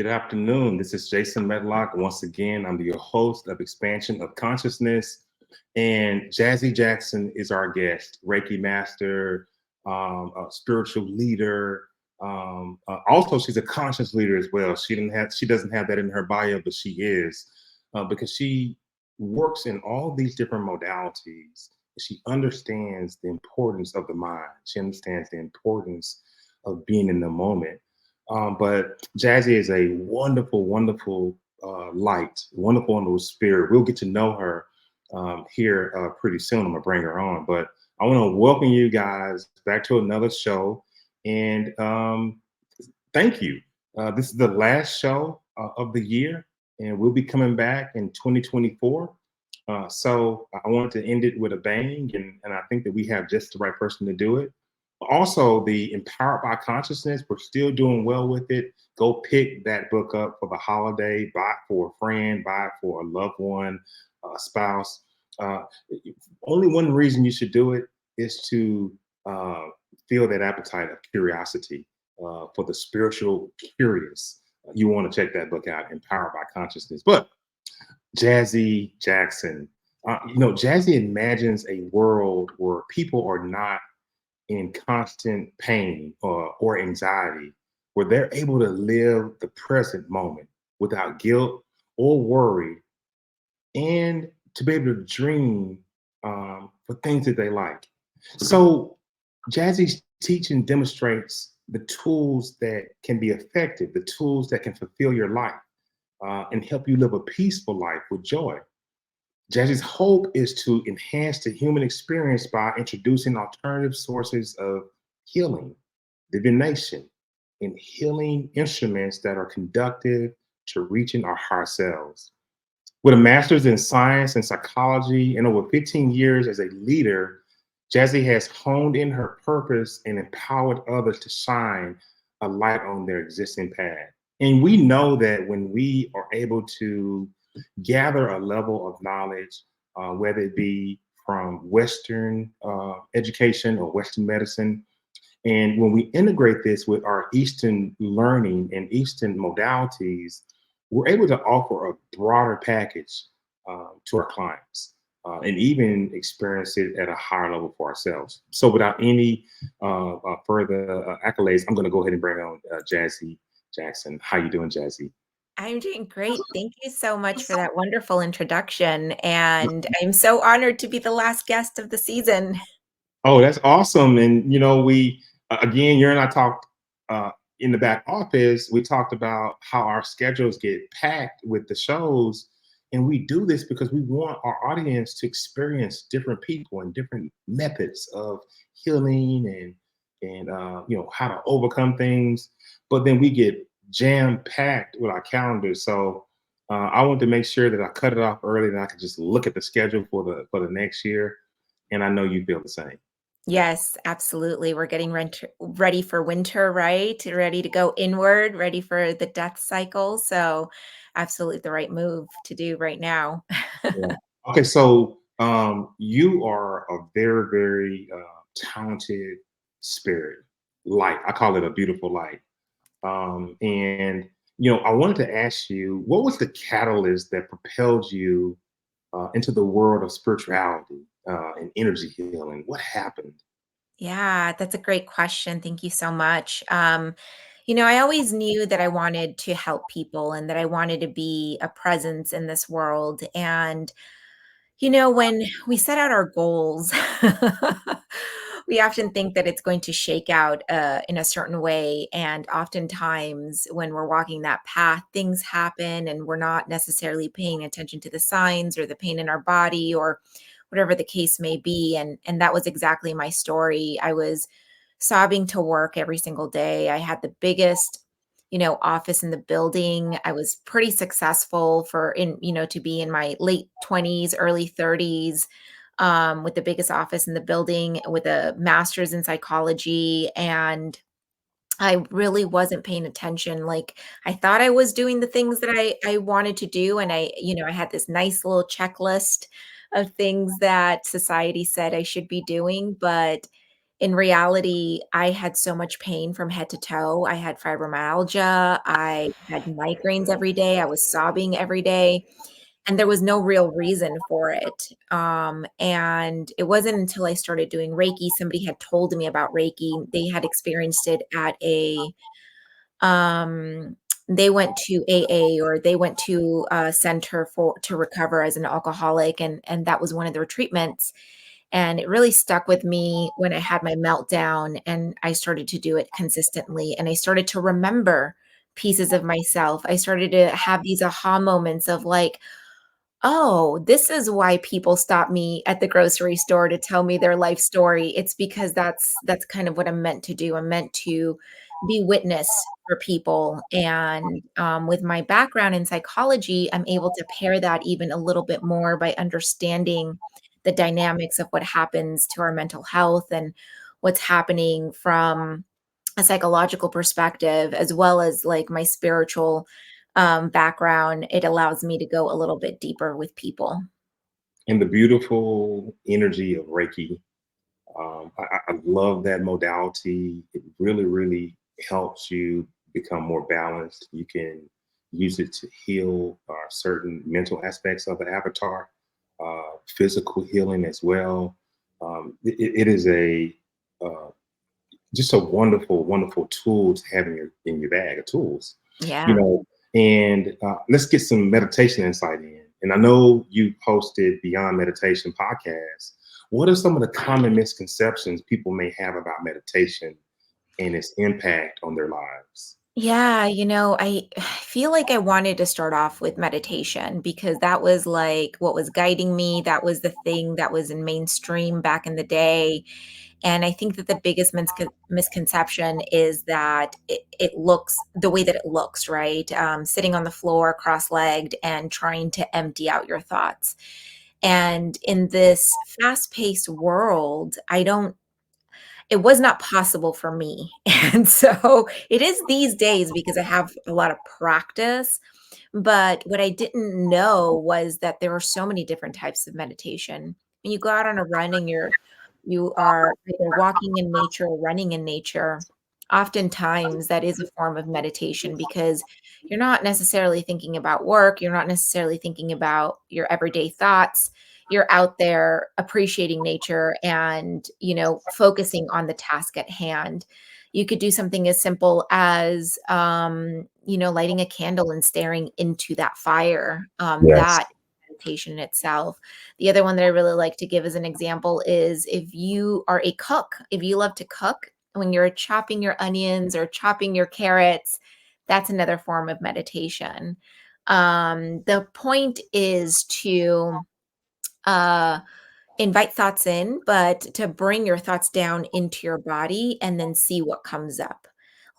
Good afternoon. This is Jason Medlock. Once again, I'm your host of Expansion of Consciousness. And Jassy Jackson is our guest, Reiki master, a spiritual leader. Also, she's a conscious leader as well. She doesn't have that in her bio, but she is because she works in all these different modalities. She understands the importance of the mind. She understands the importance of being in the moment. But Jassy is a wonderful, wonderful light, wonderful, wonderful spirit. We'll get to know her here pretty soon. I'm gonna bring her on, but I want to welcome you guys back to another show, and thank you. This is the last show of the year, and we'll be coming back in 2024. So I wanted to end it with a bang, and I think that we have just the right person to do it. Also, the Empowered by Consciousness, we're still doing well with it. Go pick that book up for the holiday, buy it for a friend, buy it for a loved one, a spouse. Uh, Only one reason you should do it is to feel that appetite of curiosity for the spiritual curious. You want to check that book out, Empowered by Consciousness. But Jassy Jackson, Jassy imagines a world where people are not in constant pain or anxiety, where they're able to live the present moment without guilt or worry, and to be able to dream for things that they like. So, Jazzy's teaching demonstrates the tools that can be effective, the tools that can fulfill your life and help you live a peaceful life with joy. Jazzy's hope is to enhance the human experience by introducing alternative sources of healing, divination, and healing instruments that are conducive to reaching our higher selves. With a master's in science and psychology and over 15 years as a leader, Jassy has honed in her purpose and empowered others to shine a light on their existing path. And we know that when we are able to gather a level of knowledge, whether it be from Western education or Western medicine, and when we integrate this with our Eastern learning and Eastern modalities, we're able to offer a broader package to our clients and even experience it at a higher level for ourselves. So, without any further accolades, I'm going to go ahead and bring on Jassy Jackson. How you doing, Jassy? I'm doing great. Thank you so much for that wonderful introduction. And I'm so honored to be the last guest of the season. Oh, that's awesome. And we again, you and I talked in the back office. We talked about how our schedules get packed with the shows, and we do this because we want our audience to experience different people and different methods of healing and how to overcome things. But then we get jam packed with our calendars. So I want to make sure that I cut it off early, and I can just look at the schedule for the next year. And I know you feel the same. Yes, absolutely. We're getting ready for winter, right? Ready to go inward, ready for the death cycle. So, absolutely the right move to do right now. Yeah. Okay, so you are a very, very talented spirit, light. I call it a beautiful light. And I wanted to ask you, what was the catalyst that propelled you into the world of spirituality and energy healing? What happened? Yeah, that's a great question. Thank you so much. I always knew that I wanted to help people and that I wanted to be a presence in this world. And when we set out our goals, we often think that it's going to shake out in a certain way. And oftentimes, when we're walking that path, things happen and we're not necessarily paying attention to the signs or the pain in our body or whatever the case may be. And that was exactly my story. I was sobbing to work every single day. I had the biggest office in the building. I was pretty successful to be in my late 20s, early 30s, with the biggest office in the building with a master's in psychology. And I really wasn't paying attention. Like I thought I was doing the things that I wanted to do. And I had this nice little checklist of things that society said I should be doing, but in reality, I had so much pain from head to toe. I had fibromyalgia. I had migraines every day. I was sobbing every day. And there was no real reason for it. And it wasn't until I started doing Reiki, somebody had told me about Reiki. They had experienced it at um, they went to AA, or they went to a center for to recover as an alcoholic, and that was one of their treatments. And it really stuck with me when I had my meltdown, and I started to do it consistently, and I started to remember pieces of myself. I started to have these aha moments of like, oh, this is why people stop me at the grocery store to tell me their life story. It's because that's kind of what I'm meant to do. I'm meant to be witness for people. And with my background in psychology, I'm able to pair that even a little bit more by understanding the dynamics of what happens to our mental health and what's happening from a psychological perspective, as well as like my spiritual background. It allows me to go a little bit deeper with people. And the beautiful energy of Reiki. I love that modality. It really, really helps you become more balanced. You can use it to heal certain mental aspects of the avatar, physical healing as well. It is a uh, just a wonderful, wonderful tool to have in your bag of tools. You Yeah. know, and let's get some meditation insight in. And I know you posted Beyond Meditation podcast. What are some of the common misconceptions people may have about meditation and its impact on their lives? Yeah, I feel like I wanted to start off with meditation because that was like what was guiding me. That was the thing that was in mainstream back in the day. And I think that the biggest misconception is that it looks the way that it looks, right? Sitting on the floor, cross legged, and trying to empty out your thoughts. And in this fast paced world, it was not possible for me. And so it is these days because I have a lot of practice. But what I didn't know was that there are so many different types of meditation. When you go out on a run and you are either walking in nature or running in nature, oftentimes that is a form of meditation because you're not necessarily thinking about work, you're not necessarily thinking about your everyday thoughts. You're out there appreciating nature and, focusing on the task at hand. You could do something as simple as, lighting a candle and staring into that fire. Yes. That meditation in itself. The other one that I really like to give as an example is if you are a cook, if you love to cook, when you're chopping your onions or chopping your carrots, that's another form of meditation. The point is to uh, invite thoughts in, but to bring your thoughts down into your body and then see what comes up.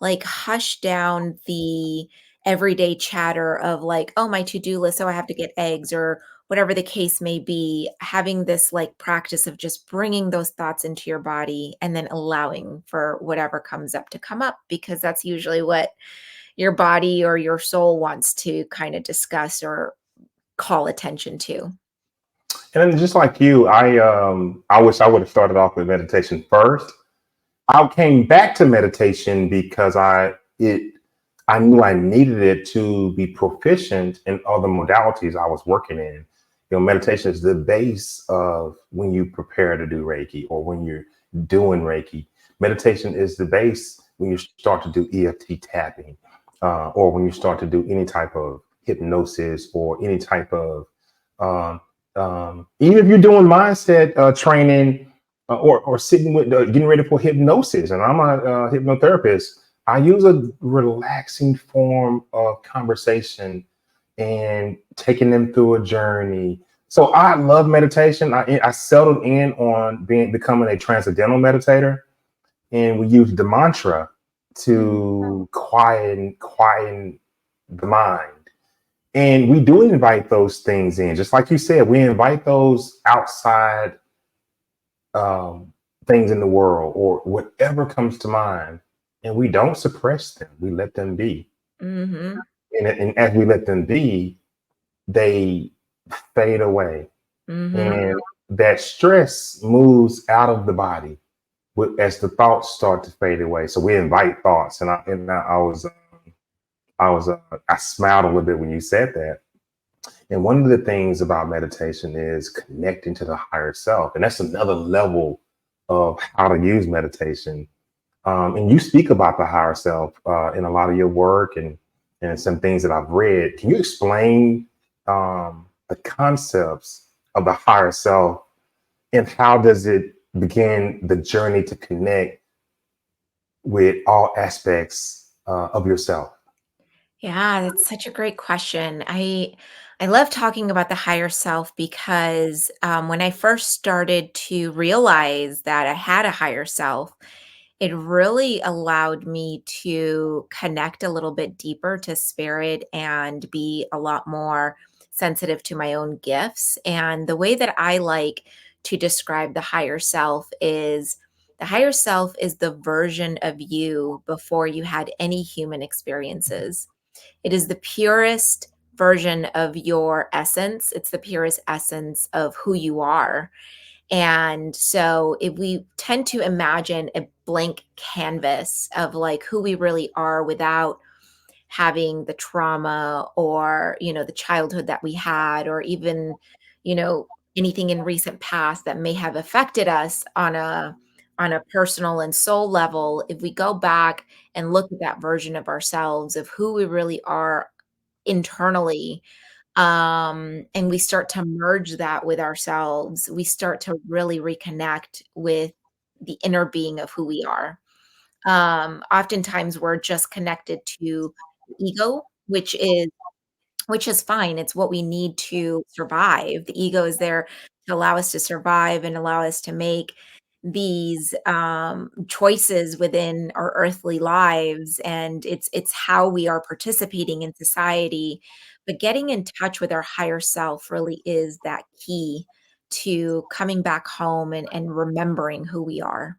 Like hush down the everyday chatter of like, oh, my to-do list, so I have to get eggs or whatever the case may be. Having this like practice of just bringing those thoughts into your body and then allowing for whatever comes up to come up, because that's usually what your body or your soul wants to kind of discuss or call attention to. And then just like you, I wish I would have started off with meditation first. I came back to meditation because I knew I needed it to be proficient in other modalities I was working in. Meditation is the base of when you prepare to do Reiki or when you're doing Reiki. Meditation is the base when you start to do EFT tapping, or when you start to do any type of hypnosis or any type of, um, even if you're doing mindset training, or sitting with getting ready for hypnosis. And I'm a hypnotherapist. I use a relaxing form of conversation and taking them through a journey. So I love meditation. I settled in on becoming a transcendental meditator, and we use the mantra to quieten the mind. And we do invite those things in, just like you said. We invite those outside um, things in the world or whatever comes to mind, and we don't suppress them. We let them be, Mm-hmm. and as we let them be, they fade away, Mm-hmm. and that stress moves out of the body. as the thoughts start to fade away. So we invite thoughts, and I smiled a little bit when you said that. And one of the things about meditation is connecting to the higher self, and that's another level of how to use meditation. And you speak about the higher self in a lot of your work and some things that I've read. Can you explain the concepts of the higher self and how does it begin the journey to connect with all aspects of yourself? Yeah, that's such a great question. I love talking about the higher self because when I first started to realize that I had a higher self, it really allowed me to connect a little bit deeper to spirit and be a lot more sensitive to my own gifts. And the way that I like to describe the higher self is the version of you before you had any human experiences. It is the purest version of your essence. It's the purest essence of who you are. And so if we tend to imagine a blank canvas of like who we really are without having the trauma or, the childhood that we had, or even, you know, anything in recent past that may have affected us on a personal and soul level, if we go back and look at that version of ourselves of who we really are internally, and we start to merge that with ourselves, we start to really reconnect with the inner being of who we are. Oftentimes we're just connected to the ego, which is fine. It's what we need to survive. The ego is there to allow us to survive and allow us to make these choices within our earthly lives, and it's how we are participating in society. But getting in touch with our higher self really is that key to coming back home and remembering who we are.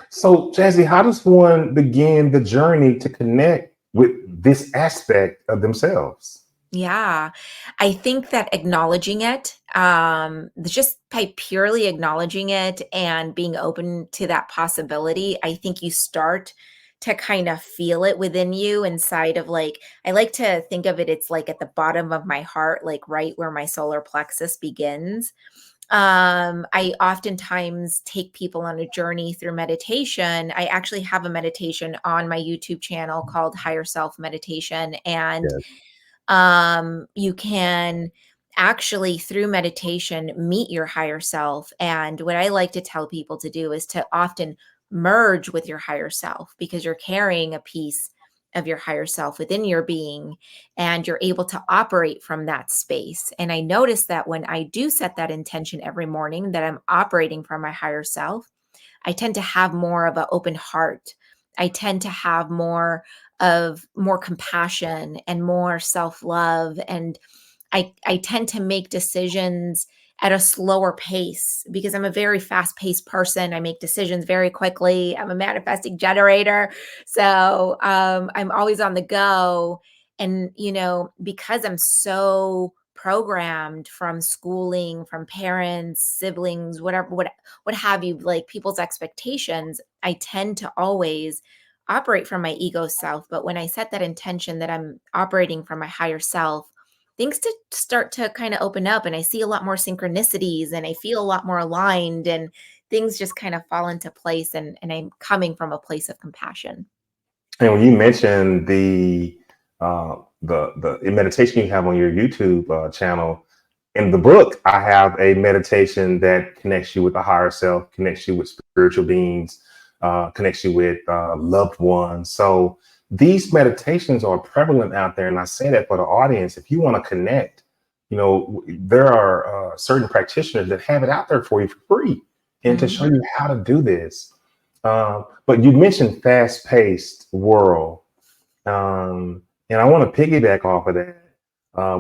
So, Jazzy, how does one begin the journey to connect with this aspect of themselves? Yeah. I think that acknowledging it, just by purely acknowledging it and being open to that possibility, I think you start to kind of feel it within you inside of like, I like to think of it, it's like at the bottom of my heart, like right where my solar plexus begins. I oftentimes take people on a journey through meditation. I actually have a meditation on my YouTube channel called Higher Self Meditation. And Yes. you can actually through meditation meet your higher self. And what I like to tell people to do is to often merge with your higher self, because you're carrying a piece of your higher self within your being, and you're able to operate from that space. And I notice that when I do set that intention every morning that I'm operating from my higher self, I tend to have more of an open heart. I tend to have more compassion and more self-love, and I tend to make decisions at a slower pace because I'm a very fast-paced person. I make decisions very quickly. I'm a manifesting generator. So, I'm always on the go. And, because I'm so programmed from schooling, from parents, siblings, whatever, what have you, like people's expectations, I tend to always operate from my ego self. But when I set that intention that I'm operating from my higher self, things to start to kind of open up, and I see a lot more synchronicities and I feel a lot more aligned, and things just kind of fall into place, and I'm coming from a place of compassion. And when you mentioned the meditation you have on your YouTube channel, in the book, I have a meditation that connects you with the higher self, connects you with spiritual beings, connects you with loved ones. So these meditations are prevalent out there, and I say that for the audience. If you want to connect, there are certain practitioners that have it out there for you for free, and to show Mhm. you how to do this. But you mentioned fast-paced world, and I want to piggyback off of that.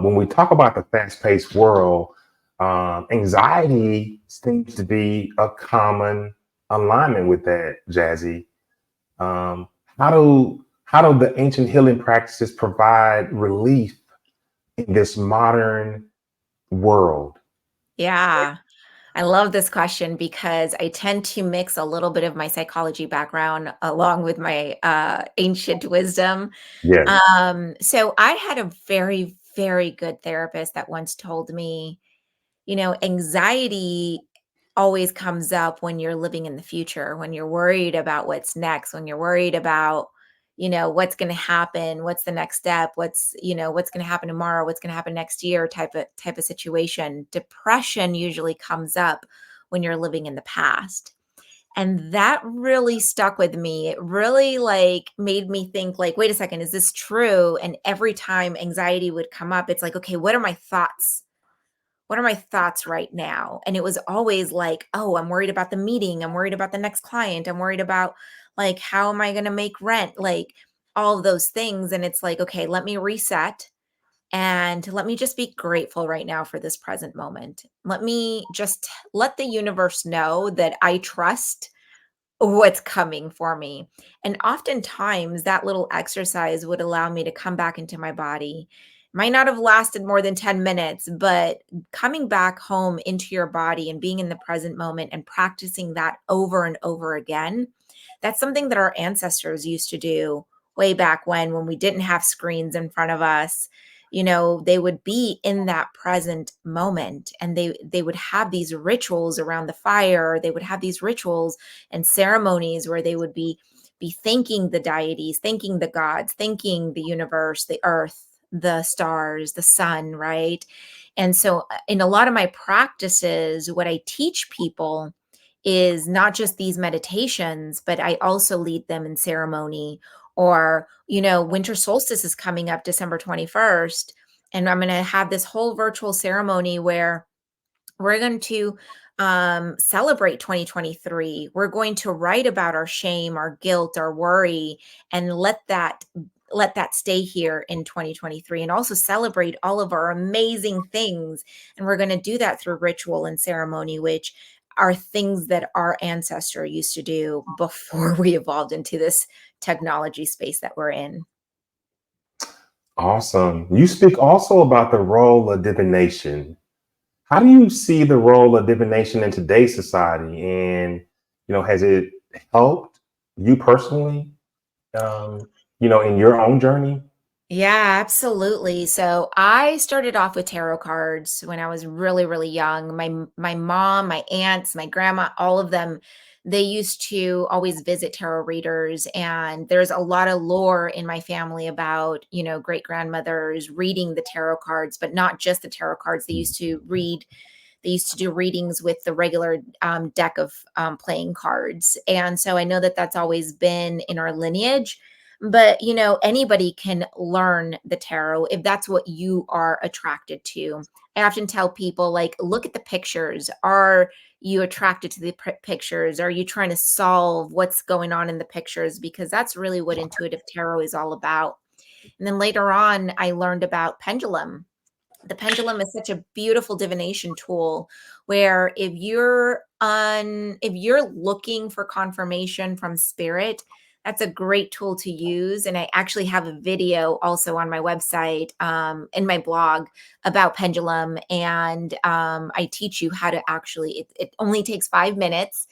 When we talk about the fast-paced world, anxiety seems to be a common alignment with that, Jazzy. Um, how do the ancient healing practices provide relief in this modern world? Yeah. I love this question because I tend to mix a little bit of my psychology background along with my ancient wisdom. Yes. So I had a very, very good therapist that once told me, anxiety always comes up when you're living in the future, when you're worried about what's next, when you're worried about, what's going to happen, what's the next step, what's going to happen tomorrow, what's going to happen next year type of situation. Depression usually comes up when you're living in the past. And that really stuck with me. It really like made me think like, wait a second, is this true? And every time anxiety would come up, it's like, okay, what are my thoughts? What are my thoughts right now? And it was always like, oh, I'm worried about the meeting. I'm worried about the next client. I'm worried about like, how am I going to make rent? Like all of those things. And it's like, okay, let me reset and let me just be grateful right now for this present moment. Let me just let the universe know that I trust what's coming for me. And oftentimes that little exercise would allow me to come back into my body. Might not have lasted more than 10 minutes, but coming back home into your body and being in the present moment and practicing that over and over again, that's something that our ancestors used to do way back when we didn't have screens in front of us. They would be in that present moment and they would have these rituals around the fire. They would have these rituals and ceremonies where they would be thanking the deities, thanking the gods, thanking the universe, the earth, the stars, the sun, right? And so in a lot of my practices, what I teach people is not just these meditations, but I also lead them in ceremony. Or, winter solstice is coming up December 21st, and I'm going to have this whole virtual ceremony where we're going to celebrate 2023. We're going to write about our shame, our guilt, our worry, and let that stay here in 2023, and also celebrate all of our amazing things. And we're going to do that through ritual and ceremony, which are things that our ancestor used to do before we evolved into this technology space that we're in. Awesome. You speak also about the role of divination. How do you see the role of divination in today's society? And, has it helped you personally, in your own journey? Yeah, absolutely. So I started off with tarot cards when I was really, really young. My mom, my aunts, my grandma, all of them, they used to always visit tarot readers. And there's a lot of lore in my family about, great grandmothers reading the tarot cards, but not just the tarot cards. They used to do readings with the regular deck of playing cards. And so I know that that's always been in our lineage. But, anybody can learn the tarot if that's what you are attracted to. I often tell people, like, look at the pictures. Are you attracted to the pictures? Are you trying to solve what's going on in the pictures? Because that's really what intuitive tarot is all about. And then later on, I learned about pendulum. The pendulum is such a beautiful divination tool where if you're looking for confirmation from spirit, that's a great tool to use. And I actually have a video also on my website, in my blog, about pendulum. And I teach you how to actually, it only takes 5 minutes.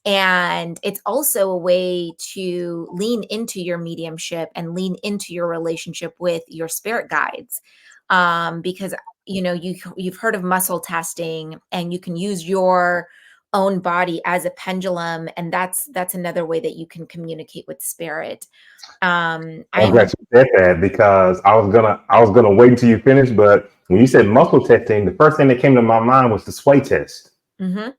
And it's also a way to lean into your mediumship and lean into your relationship with your spirit guides. Because you've heard of muscle testing, and you can use your own body as a pendulum, and that's another way that you can communicate with spirit. I'm I'm glad you said that because I was gonna wait until you finish, but when you said muscle testing, the first thing that came to my mind was the sway test. Mhm.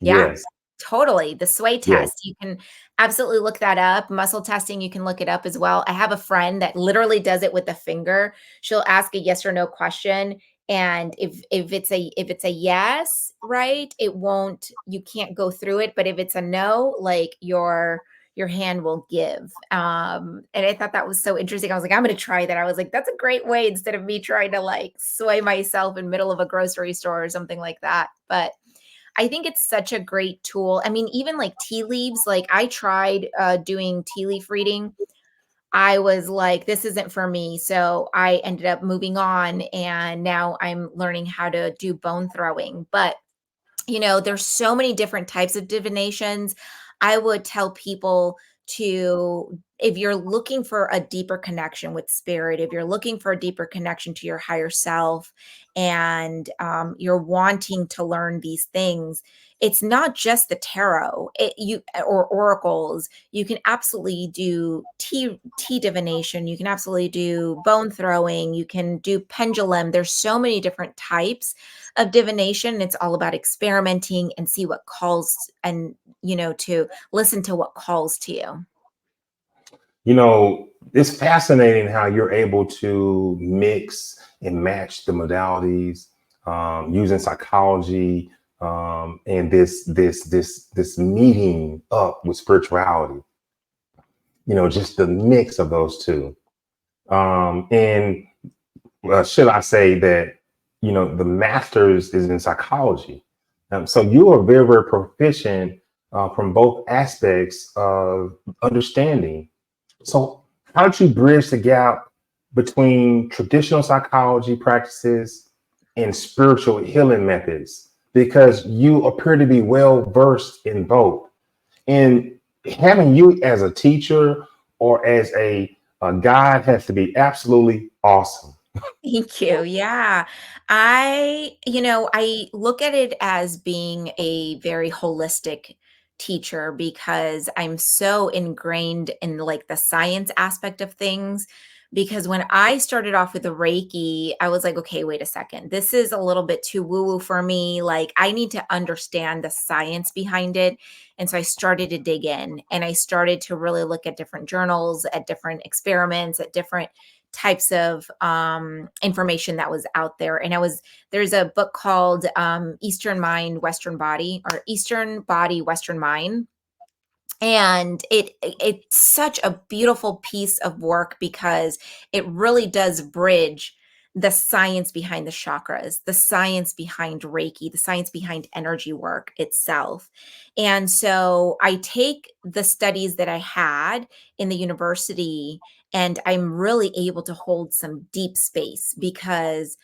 Yeah, Yes, totally. The sway yes. test. You can absolutely look that up. Muscle testing, you can look it up as well. I have a friend that literally does it with a finger. She'll ask a yes or no question. And if it's a yes, right, it won't, you can't go through it. But if it's a no, like your hand will give. And I thought that was so interesting. I was like, I'm gonna try that. I was like, that's a great way instead of me trying to like sway myself in middle of a grocery store or something like that. But I think it's such a great tool. I mean, even like tea leaves, like I tried doing tea leaf reading. I was like, this isn't for me. So I ended up moving on, and now I'm learning how to do bone throwing. But There's so many different types of divinations. I would tell people to, if you're looking for a deeper connection with spirit, if you're looking for a deeper connection to your higher self, and you're wanting to learn these things, it's not just the tarot, or oracles. You can absolutely do tea divination. You can absolutely do bone throwing. You can do pendulum. There's so many different types of divination. It's all about experimenting and see what calls, and to listen to what calls to you. It's fascinating how you're able to mix and match the modalities, using psychology, and this meeting up with spirituality. Just the mix of those two. And should I say that, the master's is in psychology. So you are very, very proficient from both aspects of understanding. So how did you bridge the gap between traditional psychology practices and spiritual healing methods? Because you appear to be well versed in both. And having you as a teacher or as a guide has to be absolutely awesome. Thank you. Yeah. I look at it as being a very holistic teacher, because I'm so ingrained in like the science aspect of things. Because when I started off with the Reiki, I was like, okay, wait a second. This is a little bit too woo woo for me. Like, I need to understand the science behind it. And so I started to dig in, and I started to really look at different journals, at different experiments, at different types of information that was out there. And there's a book called Eastern Mind, Western Body, or Eastern Body, Western Mind. And it's such a beautiful piece of work, because it really does bridge the science behind the chakras, the science behind Reiki, the science behind energy work itself. And so I take the studies that I had in the university, and I'm really able to hold some deep space, because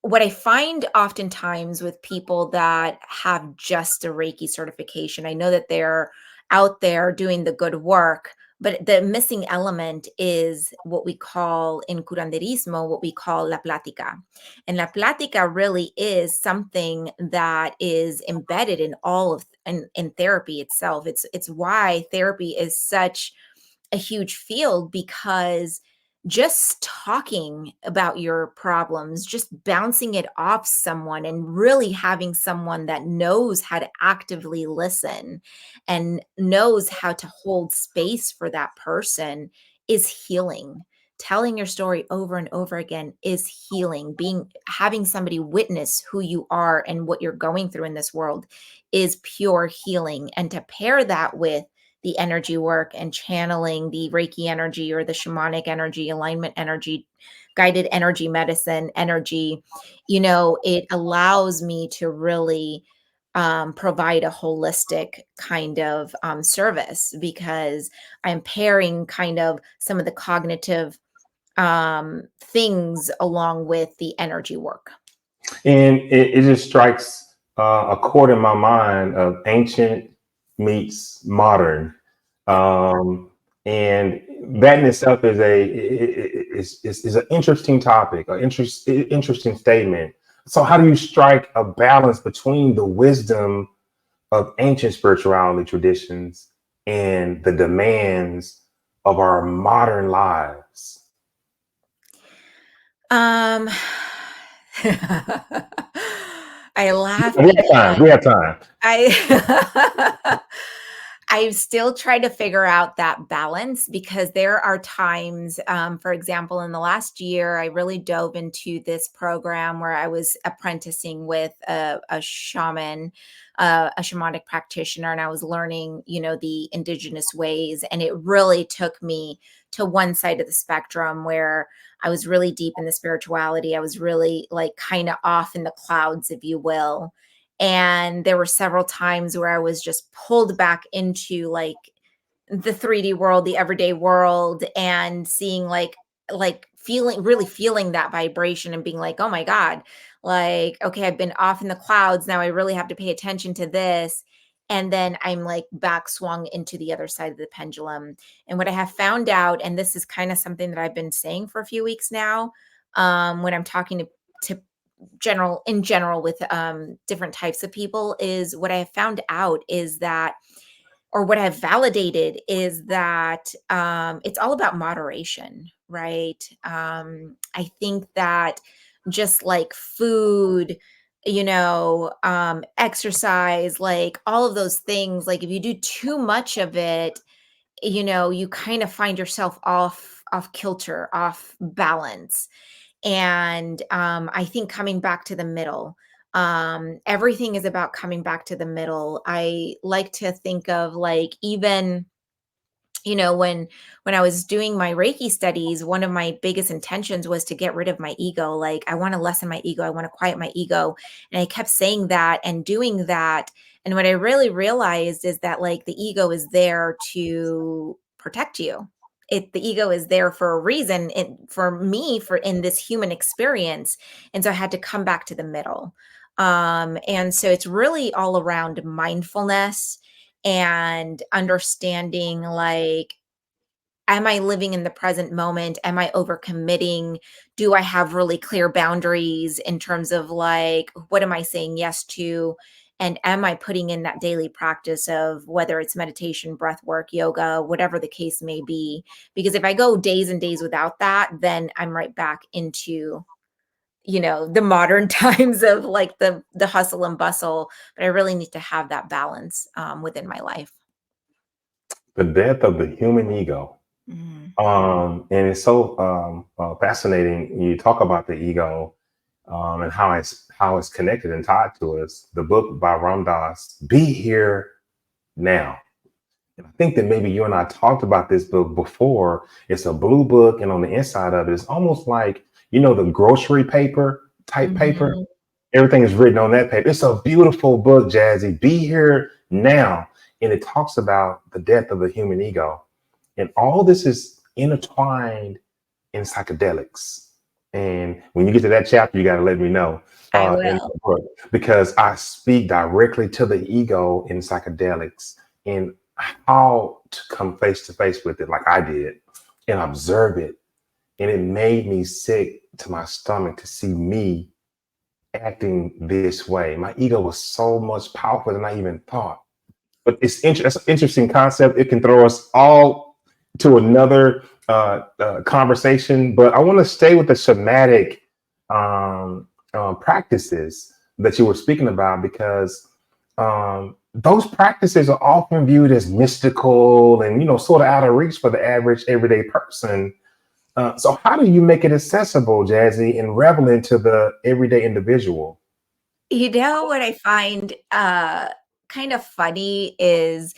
what I find oftentimes with people that have just a Reiki certification, I know that they're out there doing the good work, but the missing element is what we call in curanderismo, what we call la plática. And la plática really is something that is embedded in all of in therapy itself. It's why therapy is such a huge field, because just talking about your problems, just bouncing it off someone, and really having someone that knows how to actively listen and knows how to hold space for that person is healing. Telling your story over and over again is healing. Having somebody witness who you are and what you're going through in this world is pure healing. And to pair that with the energy work and channeling the Reiki energy, or the shamanic energy, alignment energy, guided energy medicine energy, it allows me to really provide a holistic kind of service, because I'm pairing kind of some of the cognitive things along with the energy work. And it just strikes a chord in my mind of ancient meets modern. And that in itself is an interesting topic, an interesting statement. So how do you strike a balance between the wisdom of ancient spirituality traditions and the demands of our modern lives? Um, I laugh We have time. because We have time. I I still try to figure out that balance, because there are times, for example, in the last year, I really dove into this program where I was apprenticing with a shaman, a shamanic practitioner, and I was learning, the indigenous ways. And it really took me to one side of the spectrum where I was really deep in the spirituality. I was really like kind of off in the clouds, if you will. And there were several times where I was just pulled back into like the 3D world, the everyday world, and seeing like feeling really feeling that vibration and being like, "Oh my God, Like, okay, I've been off in the clouds. Now I really have to pay attention to this. And then I'm like back swung into the other side of the pendulum. And what I have found out, and this is kind of something that I've been saying for a few weeks now, when I'm talking to in general with different types of people, is what I have found out is that, or what I've validated is that it's all about moderation, right? I think that just like food, exercise, like all of those things, like if you do too much of it, you kind of find yourself off kilter, off balance. And I think coming back to the middle, everything is about coming back to the middle. I like to think of like, even when I was doing my Reiki studies, one of my biggest intentions was to get rid of my ego. Like, I want to lessen my ego, I want to quiet my ego. And I kept saying that and doing that. And what I really realized is that, like, the ego is there to protect you. The ego is there for a reason, for me, for in this human experience. And so I had to come back to the middle. And so it's really all around mindfulness and understanding, like, am I living in the present moment? Am I overcommitting? Do I have really clear boundaries in terms of, like, what am I saying yes to? And am I putting in that daily practice of whether it's meditation, breath work, yoga, whatever the case may be? Because if I go days and days without that, then I'm right back into the modern times of, like, the hustle and bustle. But I really need to have that balance within my life. The death of the human ego. Mhm. And it's so fascinating when you talk about the ego, and how it's connected and tied to us. The book by Ram Dass, Be Here Now. And I think that maybe you and I talked about this book before. It's a blue book, and on the inside of it, it's almost like, the grocery paper type paper. Mhm. Everything is written on that paper. It's a beautiful book, Jazzy. Be Here Now. And it talks about the death of the human ego. And all this is intertwined in psychedelics. And when you get to that chapter, you got to let me know I in will. the book, because I speak directly to the ego in psychedelics and how to come face to face with it, like I did, and observe it. And it made me sick to my stomach to see me acting this way. My ego was so much powerful than I even thought. But it's an interesting concept. It can throw us all to another conversation. But I want to stay with the somatic practices that you were speaking about, because those practices are often viewed as mystical and, sort of out of reach for the average everyday person. So how do you make it accessible, Jazzy, and relevant to the everyday individual? You know what I find kind of funny is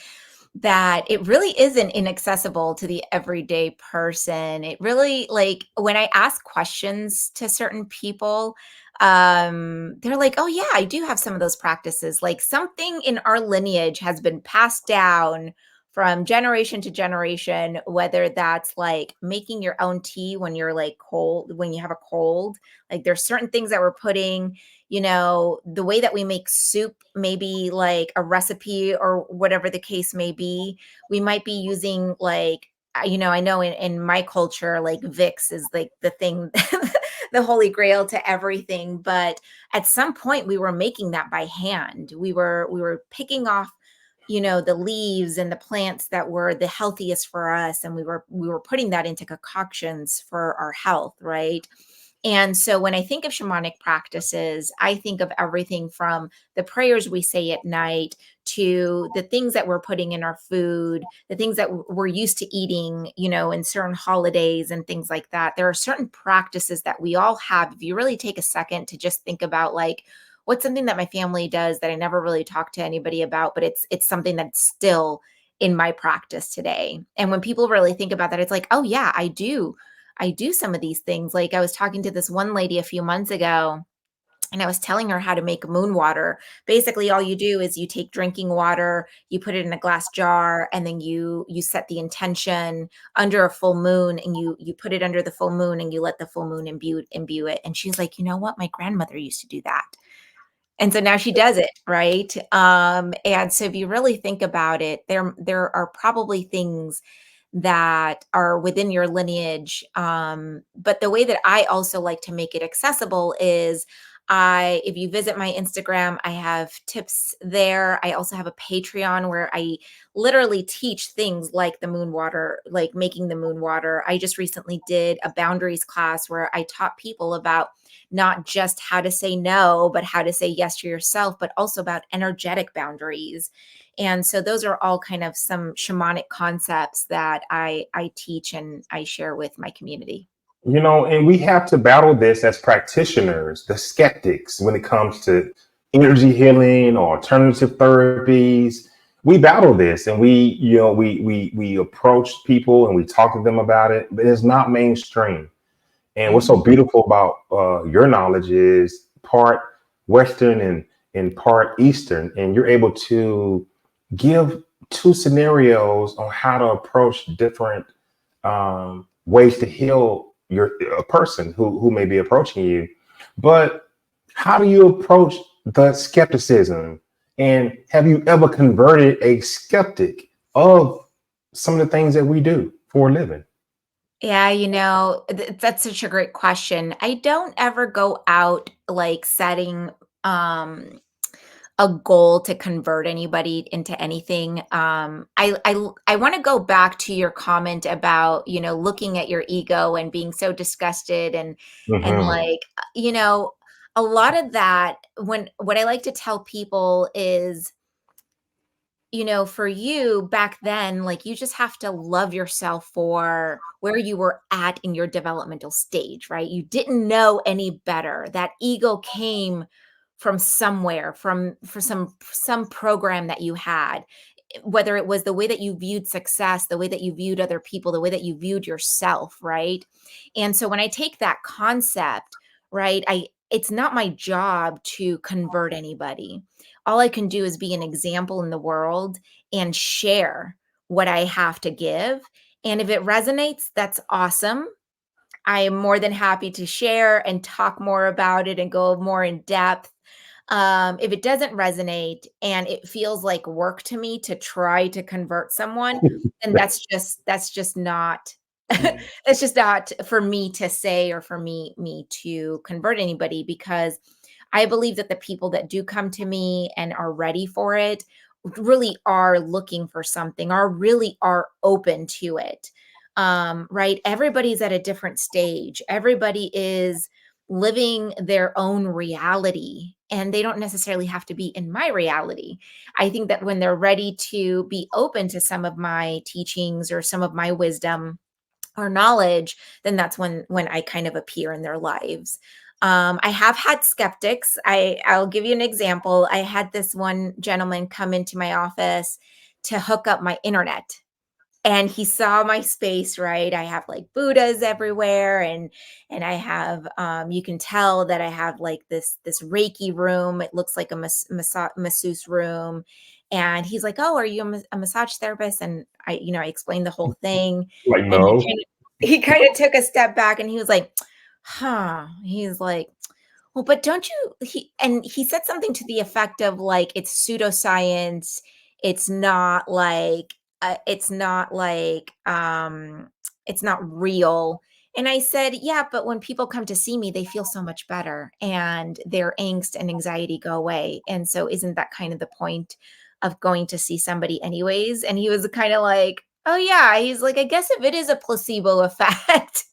that it really isn't inaccessible to the everyday person. It really, like, when I ask questions to certain people, they're like, "Oh yeah, I do have some of those practices." Like, something in our lineage has been passed down from generation to generation, whether that's like making your own tea when you're like cold, when you have a cold. Like, there's certain things that we're putting, the way that we make soup, maybe like a recipe or whatever the case may be. We might be using, like, I know in my culture, like, Vicks is like the thing, the holy grail to everything. But at some point we were making that by hand. We were picking off, the leaves and the plants that were the healthiest for us. And we were putting that into concoctions for our health, right? And so when I think of shamanic practices, I think of everything from the prayers we say at night to the things that we're putting in our food, the things that we're used to eating, in certain holidays and things like that. There are certain practices that we all have. If you really take a second to just think about, like, what's something that my family does that I never really talk to anybody about, but it's something that's still in my practice today. And when people really think about that, it's like, oh yeah, I do some of these things. Like, I was talking to this one lady a few months ago, And I was telling her how to make moon water. Basically, all you do is you take drinking water, you put it in a glass jar, and then you set the intention under a full moon, and you put it under the full moon, and you let the full moon imbue it. And she's like, you know what? My grandmother used to do that. And so now she does it, right? And so if you really think about it, there are probably things that are within your lineage. But the way that I also like to make it accessible is if you visit my Instagram, I have tips there. I also have a Patreon where I literally teach things like the moon water, like making the moon water. I just recently did a boundaries class where I taught people about not just how to say no, but how to say yes to yourself, but also about energetic boundaries. And so those are all kind of some shamanic concepts that I teach and I share with my community. You know, and we have to battle this as practitioners, the skeptics, when it comes to energy healing or alternative therapies. We battle this, and we approach people and we talk to them about it, but it's not mainstream. And what's so beautiful about your knowledge is part Western and part Eastern, and you're able to give two scenarios on how to approach different ways to heal a person who may be approaching you. But how do you approach the skepticism? And have you ever converted a skeptic of some of the things that we do for a living? Yeah, that's such a great question. I don't ever go out like setting um a goal to convert anybody into anything. I want to go back to your comment about, looking at your ego and being so disgusted and Hmm. like, a lot of that when what I like to tell people is, for you back then, like you just have to love yourself for where you were at in your developmental stage, right? You didn't know any better. That ego came from somewhere, from for some program that you had, whether it was the way that you viewed success, the way that you viewed other people, the way that you viewed yourself, right? And so when I take that concept, right, I it's not my job to convert anybody. All I can do is be an example in the world and share what I have to give. And if it resonates, that's awesome. I am more than happy to share and talk more about it and go more in depth. If it doesn't resonate and it feels like work to me to try to convert someone, then that's just not that's just not for me to say or for me to convert anybody, because I believe that the people that do come to me and are ready for it really are looking for something, or really are open to it. Right? Everybody's at a different stage. Everybody is living their own reality, and they don't necessarily have to be in my reality. I think that when they're ready to be open to some of my teachings or some of my wisdom or knowledge, then that's when I kind of appear in their lives. I have had skeptics. I'll give you an example. I had this one gentleman come into my office to hook up my internet, and he saw my space, right? I have like Buddhas everywhere, and I have you can tell that I have like this Reiki room. It looks like a masseuse room. And he's like, "Oh, are you a massage therapist?" And I explained the whole thing. Like, And he no. kind of he kind of took a step back and he was like, "Huh." He's like, well, but don't you he said something to the effect of like, it's pseudoscience. It's not like it's not like it's not real. And I said, yeah, but when people come to see me, they feel so much better and their angst and anxiety go away. And so isn't that kind of the point of going to see somebody anyways? And he was kind of like, oh yeah. He's like, I guess if it is a placebo effect,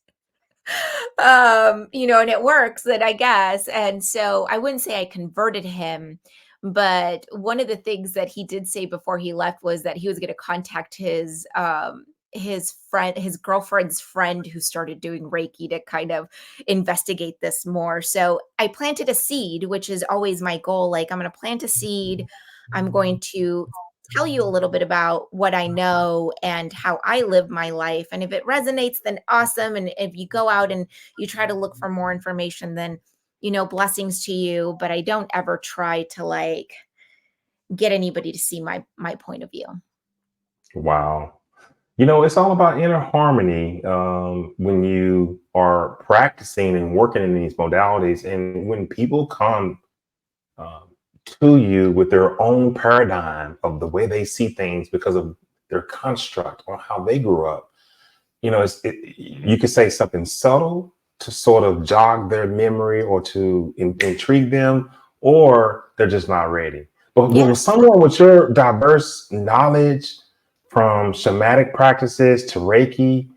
and it works, then I guess. And so I wouldn't say I converted him, but one of the things that he did say before he left was that he was going to contact his girlfriend's friend who started doing Reiki to kind of investigate this more. So I planted a seed, which is always my goal. Like, I'm going to plant a seed. I'm going to tell you a little bit about what I know and how I live my life. And if it resonates, then awesome. And if you go out and you try to look for more information, then blessings to you, but I don't ever try to like get anybody to see my point of view. Wow. It's all about inner harmony when you are practicing and working in these modalities. And when people come um, to you with their own paradigm of the way they see things because of their construct or how they grew up, you could say something subtle to sort of jog their memory or to intrigue them, or they're just not ready. But Yeah. with someone with your diverse knowledge, from shamanic practices to Reiki,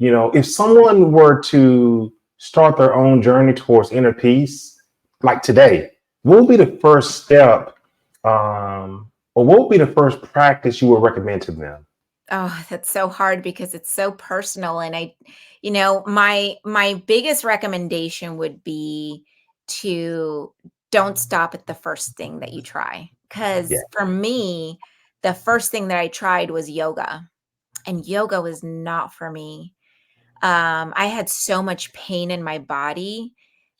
if someone were to start their own journey towards inner peace, like today, what would be the first step, or what would be the first practice you would recommend to them? Oh, that's so hard because it's so personal. And my biggest recommendation would be to don't stop at the first thing that you try. Yeah. Because for me, the first thing that I tried was yoga, and yoga was not for me. I had so much pain in my body,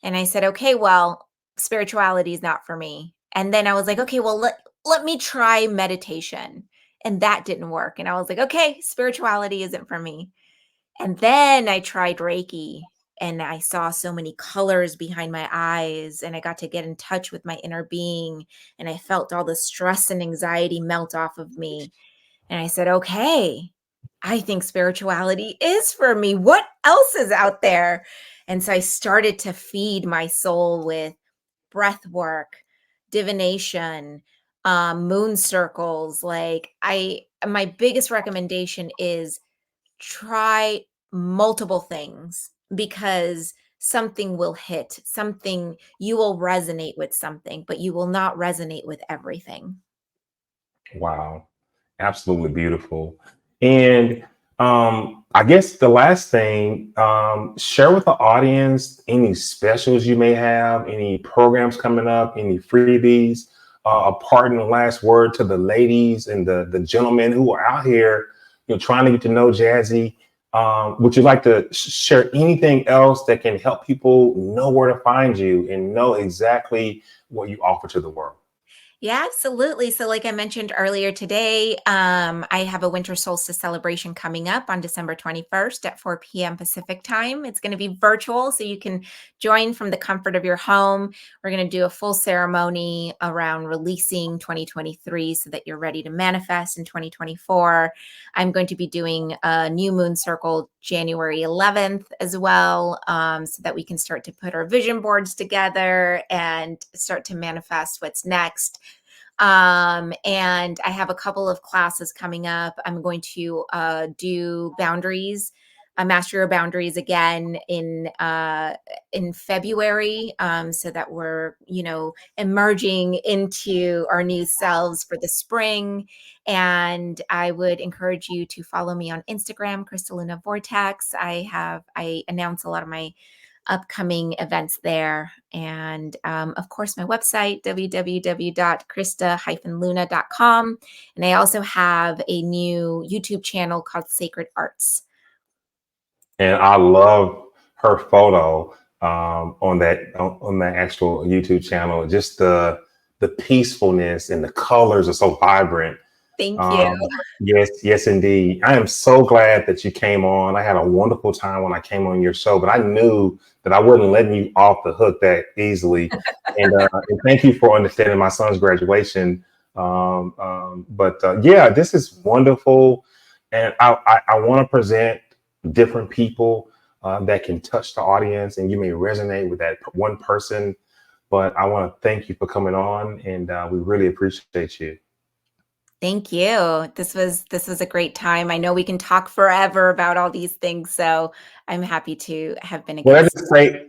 and I said, okay, well, spirituality is not for me. And then I was like, okay, well, let me try meditation. And that didn't work. And I was like, okay, spirituality isn't for me. And then I tried Reiki, and I saw so many colors behind my eyes, and I got to get in touch with my inner being, and I felt all the stress and anxiety melt off of me. And I said, okay, I think spirituality is for me. What else is out there? And so I started to feed my soul with breath work, divination, moon circles. My biggest recommendation is try multiple things, because something will hit, something you will resonate with something, but you will not resonate with everything. Wow. Absolutely beautiful. And I guess the last thing, share with the audience any specials you may have, any programs coming up, any freebies, a parting last word to the ladies and the gentlemen who are out here, trying to get to know Jassy. Would you like to share anything else that can help people know where to find you and know exactly what you offer to the world? Yeah, absolutely. So, like I mentioned earlier today, I have a winter solstice celebration coming up on December 21st at 4 p.m. Pacific time. It's going to be virtual, so you can join from the comfort of your home. We're going to do a full ceremony around releasing 2023 so that you're ready to manifest in 2024. I'm going to be doing a new moon circle January 11th as well, so that we can start to put our vision boards together and start to manifest what's next. And I have a couple of classes coming up. I'm going to do boundaries, master your boundaries again in February, so that we're emerging into our new selves for the spring. And I would encourage you to follow me on Instagram, Crystalina Vortex. I announce a lot of my upcoming events there. And of course, my website, www.krista-luna.com. And I also have a new YouTube channel called Sacred Arts. And I love her photo on that actual YouTube channel. Just the peacefulness and the colors are so vibrant. Thank you. Um, yes, yes, indeed. I am so glad that you came on. I had a wonderful time when I came on your show, but I knew that I wasn't letting you off the hook that easily. And thank you for understanding my son's graduation. Yeah, this is wonderful. And I want to present different people that can touch the audience, and you may resonate with that one person. But I want to thank you for coming on, and we really appreciate you. Thank you. This was a great time. I know we can talk forever about all these things, so I'm happy to have been a Well, guest.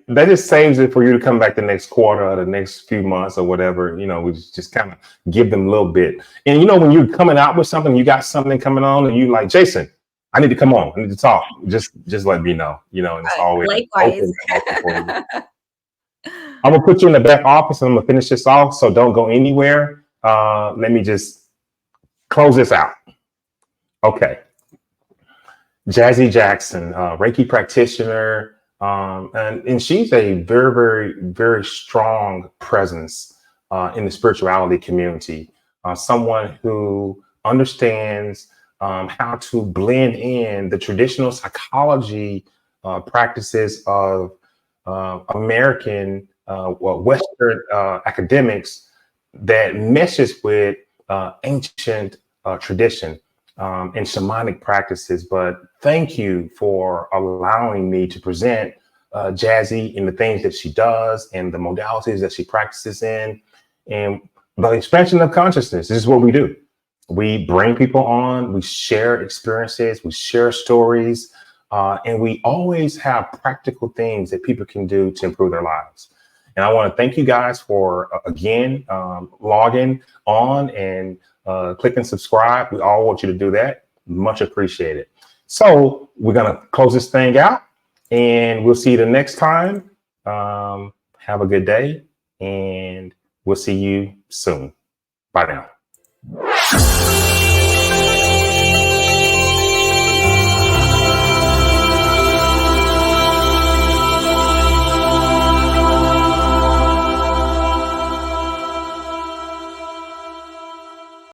that just saves it for you to come back the next quarter or the next few months or whatever. We just kind of give them a little bit. And when you're coming out with something, you got something coming on, and you like, Jason, I need to come on. I need to talk. Just let me know. And it's always Likewise. open for you. I'm gonna put you in the back office, and I'm gonna finish this off. So don't go anywhere. Let me just close this out. Okay. Jassy Jackson, Reiki practitioner, And she's a very, very, very strong presence in the spirituality community. Someone who understands how to blend in the traditional psychology practices of American, Western academics that meshes with ancient tradition and shamanic practices. But thank you for allowing me to present Jassy in the things that she does and the modalities that she practices in. And the expansion of consciousness, this is what we do. We bring people on, we share experiences, we share stories, and we always have practical things that people can do to improve their lives. And I want to thank you guys for, again, logging on and clicking subscribe. We all want you to do that. Much appreciated. So we're going to close this thing out, and we'll see you the next time. Have a good day, and we'll see you soon. Bye now.